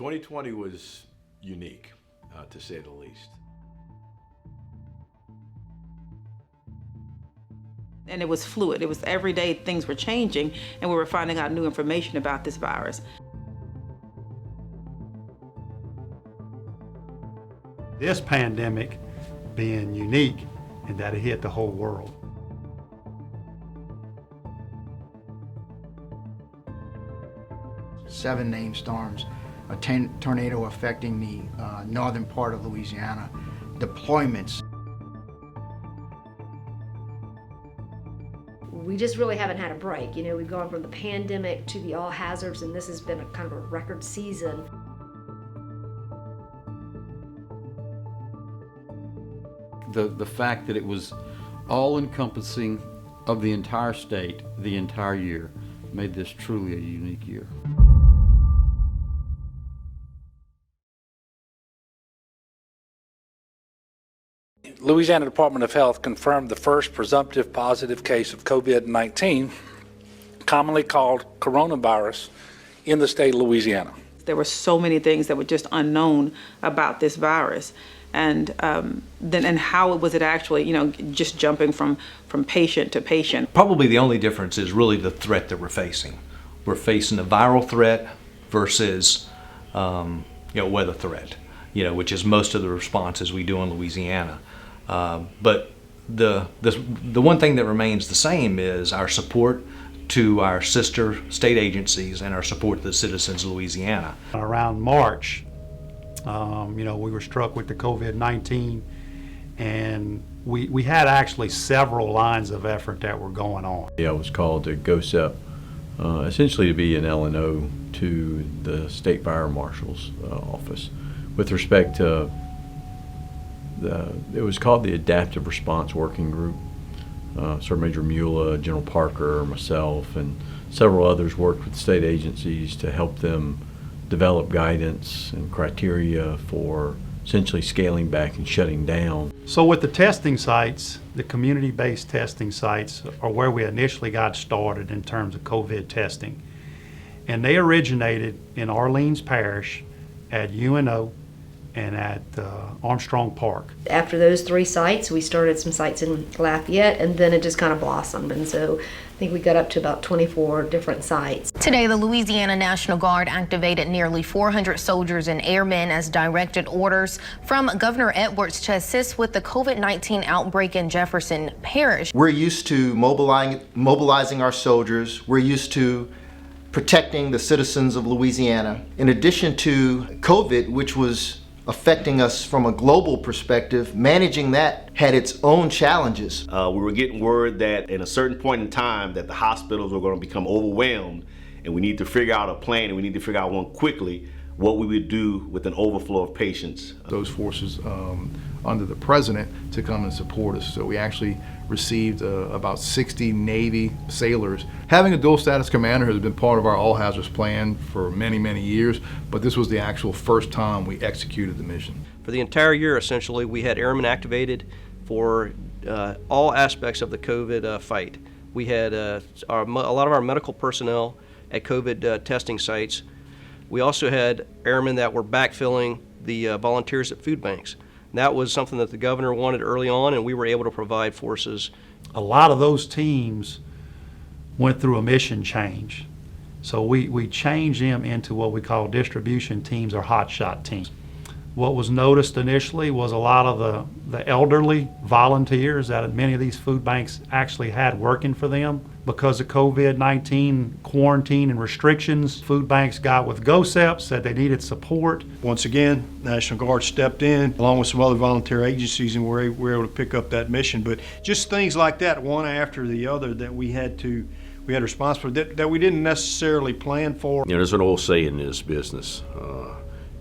2020 was unique, to say the least. And it was fluid. It was every day things were changing and we were finding out new information about this virus. This pandemic being unique in that it hit the whole world. Seven named storms, a tornado affecting the northern part of Louisiana, deployments. We just really haven't had a break. You know, we've gone from the pandemic to the all hazards, and this has been a kind of a record season. The fact that it was all-encompassing of the entire state, the entire year, made this truly a unique year. Louisiana Department of Health confirmed the first presumptive positive case of COVID-19, commonly called coronavirus, in the state of Louisiana. There were so many things that were just unknown about this virus. And how was it actually, just jumping from patient to patient. Probably the only difference is really the threat that we're facing. We're facing a viral threat versus, weather threat, which is most of the responses we do in Louisiana. But the one thing that remains the same is our support to our sister state agencies and our support to the citizens of Louisiana. Around March, we were struck with the COVID-19, and we had actually several lines of effort that were going on. I was called to GOSEP, essentially to be an L&O to the State Fire Marshal's office with respect to it was called the Adaptive Response Working Group. Sergeant Major Mula, General Parker, myself, and several others worked with state agencies to help them develop guidance and criteria for essentially scaling back and shutting down. So with the testing sites, the community-based testing sites are where we initially got started in terms of COVID testing. And they originated in Orleans Parish at UNO and at Armstrong Park. After those three sites, we started some sites in Lafayette, and then it just kind of blossomed. And so I think we got up to about 24 different sites. Today, the Louisiana National Guard activated nearly 400 soldiers and airmen as directed orders from Governor Edwards to assist with the COVID-19 outbreak in Jefferson Parish. We're used to mobilizing our soldiers. We're used to protecting the citizens of Louisiana. In addition to COVID, which was affecting us from a global perspective, managing that had its own challenges. We were getting word that at a certain point in time that the hospitals were going to become overwhelmed, and we need to figure out a plan, and we need to figure out one quickly, what we would do with an overflow of patients. Those forces under the president to come and support us. So we actually received about 60 Navy sailors. Having a dual status commander has been part of our all hazards plan for many, many years, but this was the actual first time we executed the mission. For the entire year, essentially, we had airmen activated for all aspects of the COVID fight. We had a lot of our medical personnel at COVID testing sites. We also had airmen that were backfilling the volunteers at food banks. That was something that the governor wanted early on, and we were able to provide forces. A lot of those teams went through a mission change. So we changed them into what we call distribution teams or hotshot teams. What was noticed initially was a lot of the elderly volunteers that many of these food banks actually had working for them. Because of COVID-19 quarantine and restrictions, food banks got with GOSEP, said they needed support. Once again, National Guard stepped in along with some other volunteer agencies, and we were able to pick up that mission. But just things like that, one after the other, that we had response for that we didn't necessarily plan for. There's an old saying in this business,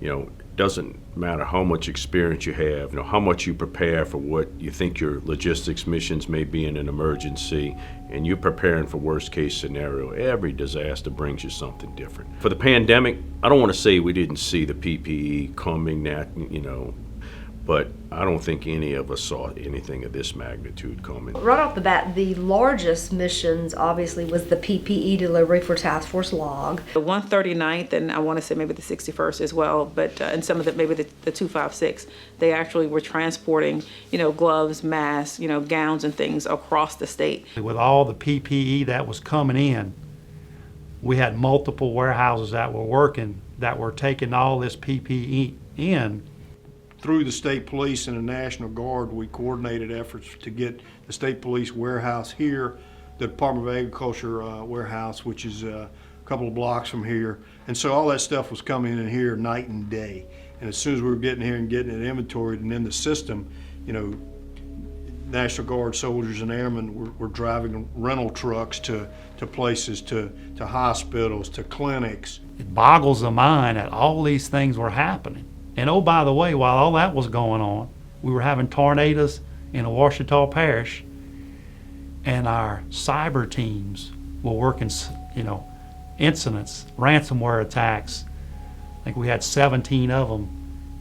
it doesn't matter how much experience you have, how much you prepare for what you think your logistics missions may be in an emergency, and you're preparing for worst case scenario. Every disaster brings you something different. For the pandemic, I don't want to say we didn't see the PPE coming, but I don't think any of us saw anything of this magnitude coming. Right off the bat, the largest missions obviously was the PPE delivery for Task Force Log. The 139th, and I want to say maybe the 61st as well, but and some of the, maybe the 256, they actually were transporting, gloves, masks, gowns and things across the state. With all the PPE that was coming in, we had multiple warehouses that were working, that were taking all this PPE in. Through the state police and the National Guard, we coordinated efforts to get the state police warehouse here, the Department of Agriculture warehouse, which is a couple of blocks from here. And so all that stuff was coming in here night and day. And as soon as we were getting here and getting it inventoried and in the system, National Guard soldiers and airmen were driving rental trucks to places, to hospitals, to clinics. It boggles the mind that all these things were happening. And oh, by the way, while all that was going on, we were having tornadoes in Ouachita Parish, and our cyber teams were working, incidents, ransomware attacks. I think we had 17 of them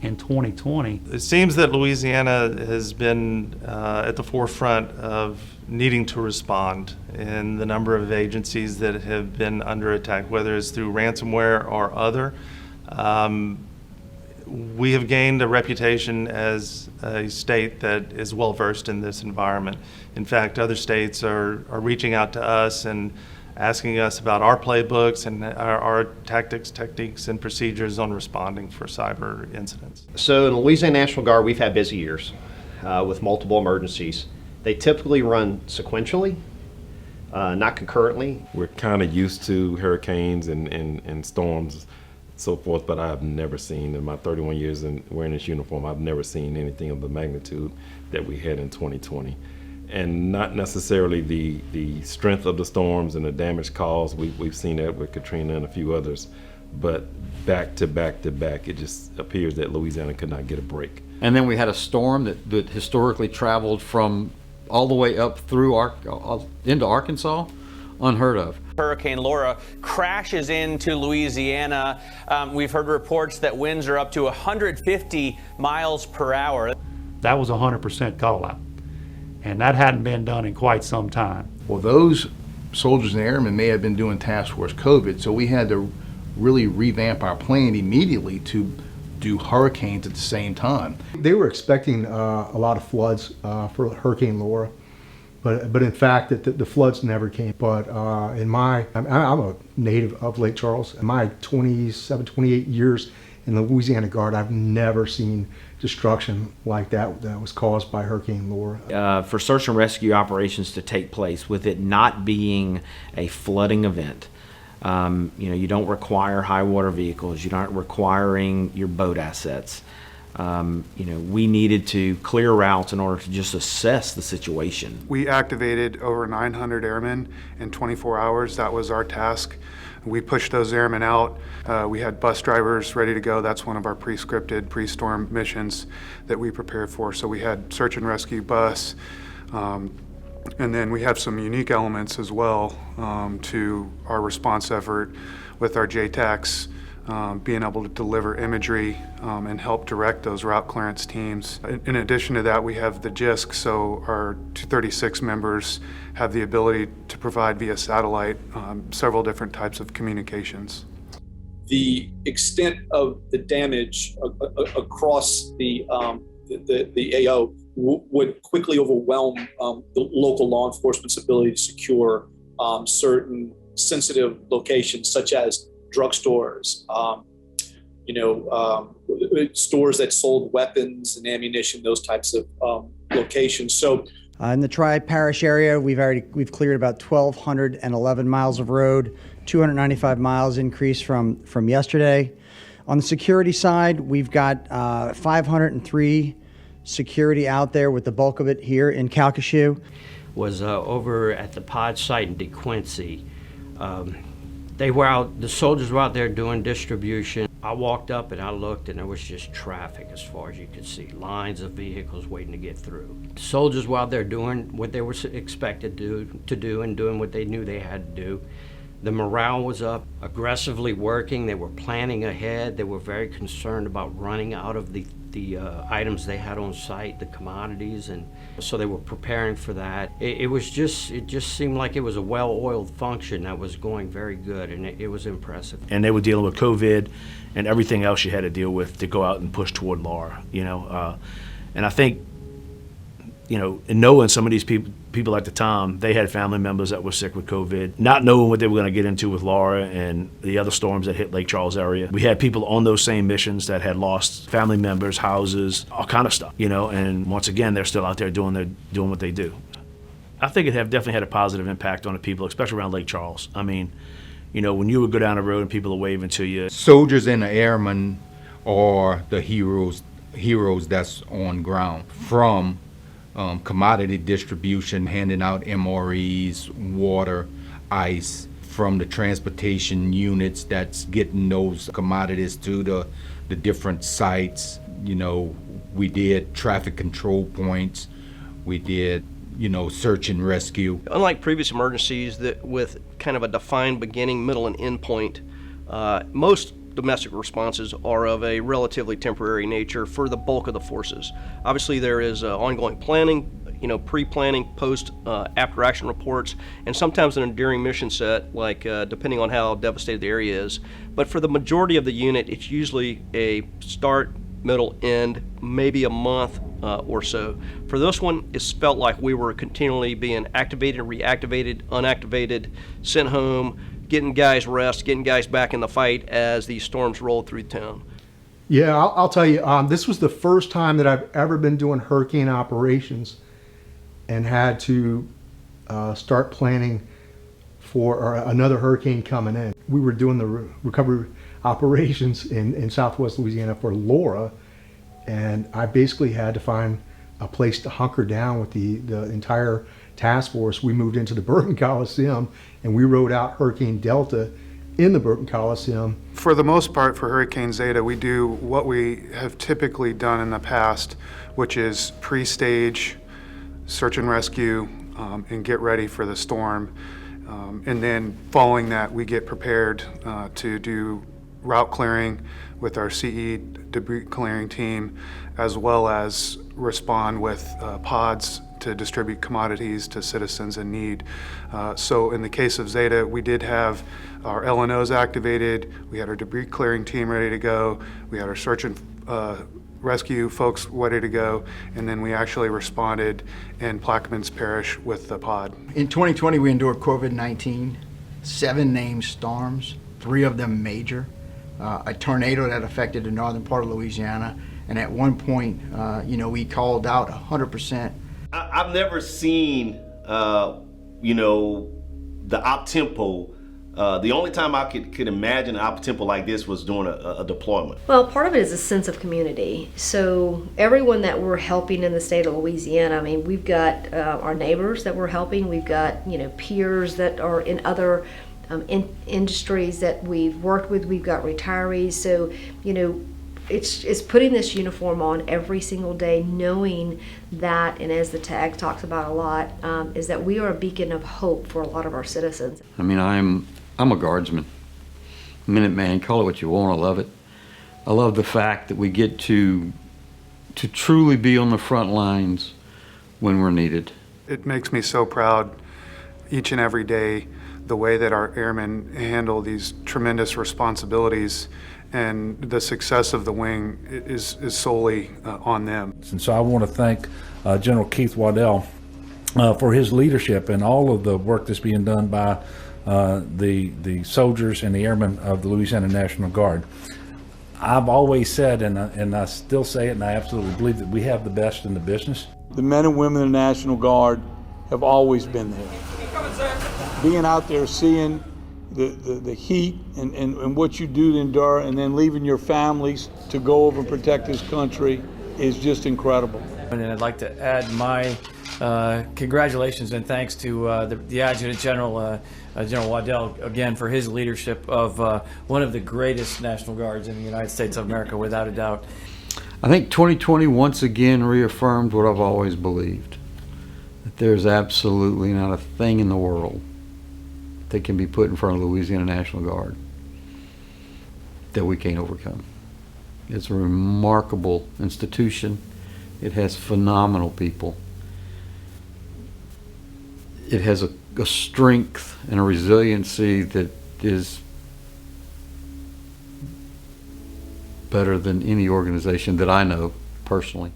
in 2020. It seems that Louisiana has been at the forefront of needing to respond in the number of agencies that have been under attack, whether it's through ransomware or other. We have gained a reputation as a state that is well versed in this environment. In fact, other states are reaching out to us and asking us about our playbooks and our tactics, techniques, and procedures on responding for cyber incidents. So in the Louisiana National Guard, we've had busy years with multiple emergencies. They typically run sequentially, not concurrently. We're kind of used to hurricanes and storms, so forth, but I've never seen, in my 31 years in wearing this uniform, I've never seen anything of the magnitude that we had in 2020. And not necessarily the strength of the storms and the damage caused. We've seen that with Katrina and a few others, but back to back to back, it just appears that Louisiana could not get a break. And then we had a storm that historically traveled from all the way up through into Arkansas, unheard of. Hurricane Laura crashes into Louisiana. We've heard reports that winds are up to 150 miles per hour. That was 100% call out. And that hadn't been done in quite some time. Well, those soldiers and airmen may have been doing Task Force COVID, so we had to really revamp our plan immediately to do hurricanes at the same time. They were expecting a lot of floods for Hurricane Laura, but in fact the floods never came. But I'm a native of Lake Charles. In my 27, 28 years in the Louisiana Guard, I've never seen destruction like that was caused by Hurricane Laura. For search and rescue operations to take place, with it not being a flooding event, you don't require high water vehicles, you're not requiring your boat assets. We needed to clear routes in order to just assess the situation. We activated over 900 airmen in 24 hours. That was our task. We pushed those airmen out. We had bus drivers ready to go. That's one of our pre-scripted, pre-storm missions that we prepared for. So we had search and rescue bus, and then we have some unique elements as well to our response effort with our JTACs, being able to deliver imagery and help direct those route clearance teams. In addition to that, we have the JISC, so our 236 members have the ability to provide via satellite several different types of communications. The extent of the damage across the AO would quickly overwhelm the local law enforcement's ability to secure certain sensitive locations, such as drugstores, stores that sold weapons and ammunition, those types of locations. So in the Tri-Parish area, we've cleared about 1,211 miles of road, 295 miles increase from yesterday. On the security side, we've got 503 security out there, with the bulk of it here in Calcasieu. Was over at the pod site in DeQuincy. The soldiers were out there doing distribution. I walked up and I looked, and there was just traffic as far as you could see. Lines of vehicles waiting to get through. The soldiers were out there doing what they were expected to do and doing what they knew they had to do. The morale was up, aggressively working. They were planning ahead. They were very concerned about running out of the the items they had on site, the commodities, and so they were preparing for that. It just seemed like it was a well-oiled function that was going very good, and it was impressive. And they were dealing with COVID and everything else you had to deal with to go out and push toward Laura, and I think, in knowing some of these people at the time, they had family members that were sick with COVID, not knowing what they were going to get into with Laura and the other storms that hit Lake Charles area. We had people on those same missions that had lost family members, houses, all kind of stuff, and once again, they're still out there doing what they do. I think it definitely had a positive impact on the people, especially around Lake Charles. I mean, when you would go down the road and people are waving to you. Soldiers and the airmen are the heroes that's on ground. From commodity distribution, handing out MREs, water, ice, from the transportation units that's getting those commodities to the different sites. We did traffic control points, we did search and rescue. Unlike previous emergencies that with kind of a defined beginning, middle, and end point, most domestic responses are of a relatively temporary nature for the bulk of the forces. Obviously, there is ongoing planning, pre-planning, post, after action reports, and sometimes an enduring mission set, like depending on how devastated the area is. But for the majority of the unit, it's usually a start, middle, end, maybe a month or so. For this one, it's felt like we were continually being activated, reactivated, unactivated, sent home, getting guys rest, getting guys back in the fight as these storms rolled through town. Yeah, I'll tell you, this was the first time that I've ever been doing hurricane operations and had to start planning for another hurricane coming in. We were doing the recovery operations in Southwest Louisiana for Laura, and I basically had to find a place to hunker down with the entire task force. We moved into the Burton Coliseum and we rode out Hurricane Delta in the Burton Coliseum. For the most part, for Hurricane Zeta, we do what we have typically done in the past, which is pre-stage, search and rescue, and get ready for the storm. And then following that, we get prepared to do route clearing with our CE debris clearing team, as well as respond with pods to distribute commodities to citizens in need. So in the case of Zeta, we did have our LNOs activated, we had our debris clearing team ready to go, we had our search and rescue folks ready to go, and then we actually responded in Plaquemines Parish with the pod. In 2020, we endured COVID-19, 7 named storms, 3 of them major, a tornado that affected the northern part of Louisiana, and at one point, we called out 100%. I've never seen, the op-tempo. The only time I could imagine an op-tempo like this was during a deployment. Well, part of it is a sense of community. So everyone that we're helping in the state of Louisiana, I mean, we've got our neighbors that we're helping. We've got, peers that are in other industries that we've worked with. We've got retirees. So, it's putting this uniform on every single day, knowing that, and as the tag talks about a lot, is that we are a beacon of hope for a lot of our citizens. I mean, I'm a guardsman, Minuteman, call it what you want. I love it. I love the fact that we get to truly be on the front lines when we're needed. It makes me so proud each and every day, the way that our airmen handle these tremendous responsibilities, and the success of the wing is solely on them. And so I want to thank General Keith Waddell for his leadership and all of the work that's being done by the soldiers and the airmen of the Louisiana National Guard. I've always said, and I still say it, and I absolutely believe that we have the best in the business. The men and women of the National Guard have always been there. Being out there, seeing the heat and what you do to endure, and then leaving your families to go over and protect this country is just incredible. And I'd like to add my congratulations and thanks to the Adjutant General, General Waddell, again, for his leadership of one of the greatest National Guards in the United States of America, without a doubt. I think 2020 once again reaffirmed what I've always believed, that there's absolutely not a thing in the world that can be put in front of the Louisiana National Guard that we can't overcome. It's a remarkable institution. It has phenomenal people. It has a strength and a resiliency that is better than any organization that I know personally.